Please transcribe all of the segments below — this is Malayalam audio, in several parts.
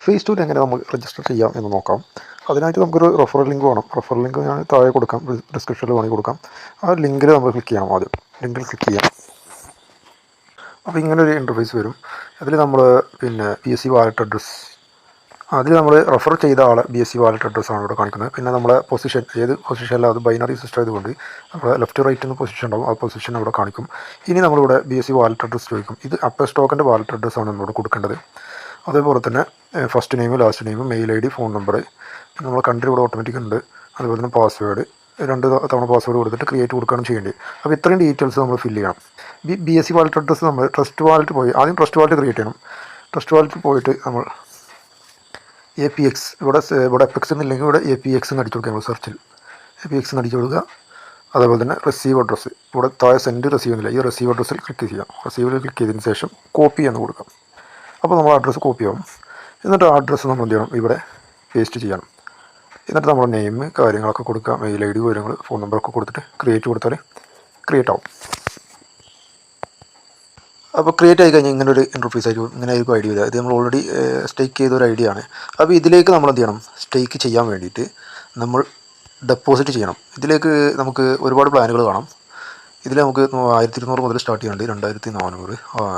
ഫേസ് 2 എങ്ങനെ നമുക്ക് രജിസ്റ്റർ ചെയ്യാം എന്ന് നോക്കാം. അതിനായിട്ട് നമുക്കൊരു റെഫറൽ ലിങ്ക് വേണം. റെഫറൽ ലിങ്ക് ഞാൻ താഴെ കൊടുക്കാം, ഡിസ്ക്രിപ്ഷനിൽ വേണമെങ്കിൽ കൊടുക്കാം. ആ ലിങ്കിൽ നമ്മൾ ക്ലിക്ക് ചെയ്യണം. ആദ്യം ലിങ്കിൽ ക്ലിക്ക് ചെയ്യാം. അപ്പോൾ ഇങ്ങനെ ഒരു ഇൻ്റർഫേസ് വരും. അതിൽ നമ്മൾ BSc വാലറ്റ് അഡ്രസ്സ്, അതിൽ നമ്മൾ റെഫർ ചെയ്ത ആളെ BSc വാലറ്റ് അഡ്രസ്സാണ് ഇവിടെ കാണിക്കുന്നത്. പിന്നെ നമ്മളെ പൊസിഷൻ, ഏത് പൊസിഷനിലും അത് ബൈനറി സിസ്റ്റം ആയതുകൊണ്ട് നമ്മുടെ ലെഫ്റ്റ് റൈറ്റ് എന്ന് പൊസിഷൻ ഉണ്ടാവും, ആ പൊസിഷൻ അവിടെ കാണിക്കും. ഇനി നമ്മളിവിടെ BSc വാലറ്റ് അഡ്രസ്സ് ചോദിക്കും. ഇത് അപ്പർ സ്റ്റോക്കിൻ്റെ വാലറ്റ് അഡ്രസ്സാണ് നമ്മളിവിടെ കൊടുക്കേണ്ടത്. അതേപോലെ തന്നെ first name, last name, mail ID, phone number, നമ്മൾ കൺട്രി ഇവിടെ ഓട്ടോമാറ്റിക് ഉണ്ട്. അതുപോലെ തന്നെ പാസ്വേഡ് 2 തവണ പാസ്വേഡ് കൊടുത്തിട്ട് ക്രിയേറ്റ് കൊടുക്കുകയാണ് ചെയ്യേണ്ടത്. അപ്പോൾ ഇത്രയും ഡീറ്റെയിൽസ് നമ്മൾ ഫില്ല് ചെയ്യണം. BSc വാലറ്റ് അഡ്രസ്സ് നമ്മൾ ട്രസ്റ്റ് വാലറ്റ് പോയി ആദ്യം ട്രസ്റ്റ് വാലറ്റ് ക്രിയേറ്റ് ചെയ്യണം. ട്രസ്റ്റ് വാലറ്റ് പോയിട്ട് നമ്മൾ APX, ഇവിടെ FX എന്നില്ലെങ്കിൽ ഇവിടെ APX എന്ന് അടിച്ചു കൊടുക്കുക. നമ്മൾ സെർച്ചിൽ APX എന്ന് അടിച്ചു കൊടുക്കുക. അതേപോലെ തന്നെ റിസീവ് അഡ്രസ്സ്, ഇവിടെ താഴെ സെൻഡ് റിസീവ് എന്നില്ല, ഈ റിസീവ് അഡ്രസ്സിൽ ക്ലിക്ക് ചെയ്യാം. റിസീവിൽ ക്ലിക്ക് ചെയ്തതിന് ശേഷം കോപ്പി എന്ന് കൊടുക്കാം. അപ്പോൾ നമ്മൾ അഡ്രസ്സ് കോപ്പി ആവും. എന്നിട്ട് ആ അഡ്രസ്സ് നമ്മൾ എന്ത് ചെയ്യണം, ഇവിടെ പേസ്റ്റ് ചെയ്യണം. എന്നിട്ട് നമ്മൾ നെയിം കാര്യങ്ങളൊക്കെ കൊടുക്കുക, മെയിൽ ID വിവരങ്ങൾ, ഫോൺ നമ്പറൊക്കെ കൊടുത്തിട്ട് ക്രിയേറ്റ് കൊടുത്താൽ ക്രിയേറ്റ് ആവും. അപ്പോൾ ക്രിയേറ്റ് ആയി കഴിഞ്ഞാൽ ഇങ്ങനെ ഒരു ഇൻ്റർഫേസ് ആയിരിക്കും. ഇങ്ങനെ ആയിരിക്കും ID വരിക. ഇത് നമ്മൾ ഓൾറെഡി സ്റ്റേക്ക് ചെയ്ത ഒരു ID ആണ്. അപ്പോൾ ഇതിലേക്ക് നമ്മൾ എന്ത് ചെയ്യണം, സ്റ്റേക്ക് ചെയ്യാൻ വേണ്ടിയിട്ട് നമ്മൾ ഡെപ്പോസിറ്റ് ചെയ്യണം. ഇതിലേക്ക് നമുക്ക് ഒരുപാട് പ്ലാനുകൾ കാണാം. ഇതിൽ നമുക്ക് 1200 മുതൽ സ്റ്റാർട്ട് ചെയ്യുന്നുണ്ട്. 2400,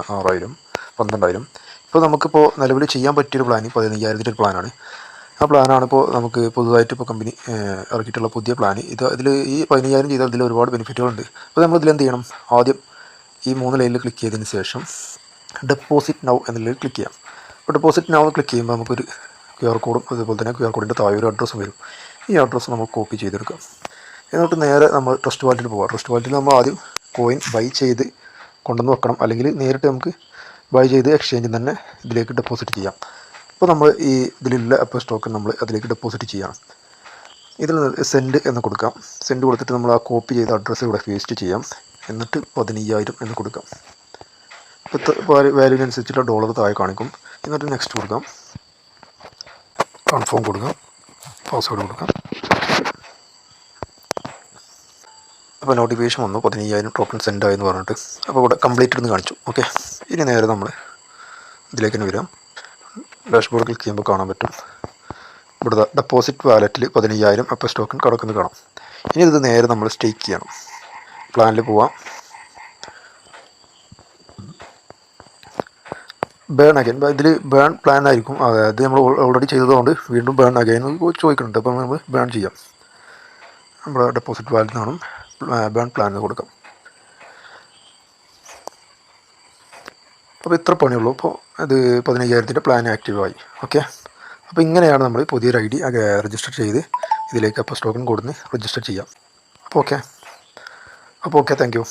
6000, 12000. ഇപ്പോൾ നമുക്കിപ്പോൾ നിലവിൽ ചെയ്യാൻ പറ്റിയൊരു പ്ലാൻ 15000 ഒരു പ്ലാനാണ്. ആ പ്ലാനാണ് ഇപ്പോൾ നമുക്ക് പുതുതായിട്ട് ഇപ്പോൾ കമ്പനി ഇറക്കിയിട്ടുള്ള പുതിയ പ്ലാൻ. ഇതിൽ ഈ 15000 ചെയ്താൽ ഇതിൽ ഒരുപാട് ബെനിഫിറ്റുകളുണ്ട്. അപ്പോൾ നമ്മൾ ഇതിലെന്ത് ചെയ്യണം, ആദ്യം ഈ 3 ലൈനിൽ ക്ലിക്ക് ചെയ്തതിന് ശേഷം ഡെപ്പോസിറ്റ് നൗ എന്നുള്ളതിൽ ക്ലിക്ക് ചെയ്യാം. അപ്പോൾ ഡെപ്പോസിറ്റ് നൗ ക്ലിക്ക് ചെയ്യുമ്പോൾ നമുക്കൊരു QR കോഡും അതുപോലെ തന്നെ QR കോഡിൻ്റെ താഴെ ഒരു അഡ്രസ്സും വരും. ഈ അഡ്രസ്സ് നമ്മൾ കോപ്പി ചെയ്തെടുക്കാം. എന്നിട്ട് നേരെ നമ്മൾ ട്രസ്റ്റ് വാലറ്റിൽ പോകാം. ട്രസ്റ്റ് വാലറ്റിൽ നമ്മൾ ആദ്യം കോയിൻ ബൈ ചെയ്ത് കൊണ്ടുവന്ന് വെക്കണം, അല്ലെങ്കിൽ നേരിട്ട് നമുക്ക് ബൈ ചെയ്ത് എക്സ്ചേഞ്ചിൽ തന്നെ ഇതിലേക്ക് ഡെപ്പോസിറ്റ് ചെയ്യാം. അപ്പോൾ നമ്മൾ ഈ ഇതിലുള്ള അപ്പോൾ സ്റ്റോക്ക് നമ്മൾ അതിലേക്ക് ഡെപ്പോസിറ്റ് ചെയ്യാം. ഇതിൽ സെൻഡ് എന്ന് കൊടുക്കാം. സെൻഡ് കൊടുത്തിട്ട് നമ്മൾ ആ കോപ്പി ചെയ്ത അഡ്രസ്സ് ഇവിടെ പേസ്റ്റ് ചെയ്യാം. എന്നിട്ട് 15000 എന്ന് കൊടുക്കാം. ഇപ്പോൾ വാല്യൂവിനനുസരിച്ചുള്ള ഡോളർ താഴെ കാണിക്കും. എന്നിട്ട് നെക്സ്റ്റ് കൊടുക്കാം, കൺഫേം കൊടുക്കാം, പാസ്വേഡ് കൊടുക്കാം. അപ്പോൾ നോട്ടിഫിക്കേഷൻ വന്നു 15000 ടോക്കൺ സെൻഡ് ആയെന്ന് പറഞ്ഞിട്ട്. അപ്പോൾ ഇവിടെ കംപ്ലീറ്റ് എന്ന് കാണിച്ചു. ഓക്കെ, ഇനി നേരെ നമ്മൾ ഇതിലേക്ക് തന്നെ വരാം. ഡാഷ്ബോർഡ് ക്ലിക്ക് ചെയ്യുമ്പോൾ കാണാൻ പറ്റും, ഇവിടെ ഡെപ്പോസിറ്റ് വാലറ്റിൽ 15000 അപ്പോൾ സ്റ്റോക്കൺ കിടക്കുന്നത് കാണാം. ഇനി ഇത് നേരെ നമ്മൾ സ്റ്റേക്ക് ചെയ്യണം. പ്ലാനിൽ പോവാം. ബേൺ അഗൈൻ, ഇതിൽ ബേൺ പ്ലാൻ ആയിരിക്കും. അതായത് നമ്മൾ ഓൾറെഡി ചെയ്തതുകൊണ്ട് വീണ്ടും ബേൺ അഗൈൻ ചോദിക്കുന്നുണ്ട്. അപ്പോൾ നമ്മൾ ബേൺ ചെയ്യാം. നമ്മുടെ ഡെപ്പോസിറ്റ് വാലറ്റിൽ നിന്നും ബേൺ പ്ലാൻ എന്ന് കൊടുക്കാം. അപ്പോൾ ഇത്ര പണിയുള്ളൂ. അപ്പോൾ ഇത് 15000 പ്ലാൻ ആക്റ്റീവായി. ഓക്കെ, അപ്പോൾ ഇങ്ങനെയാണ് നമ്മൾ പുതിയൊരു ID രജിസ്റ്റർ ചെയ്ത് ഇതിലേക്ക് അപ്പോൾ സ്റ്റോക്കൺ കൊടുന്ന് രജിസ്റ്റർ ചെയ്യാം. അപ്പോൾ ഓക്കെ, താങ്ക് യു.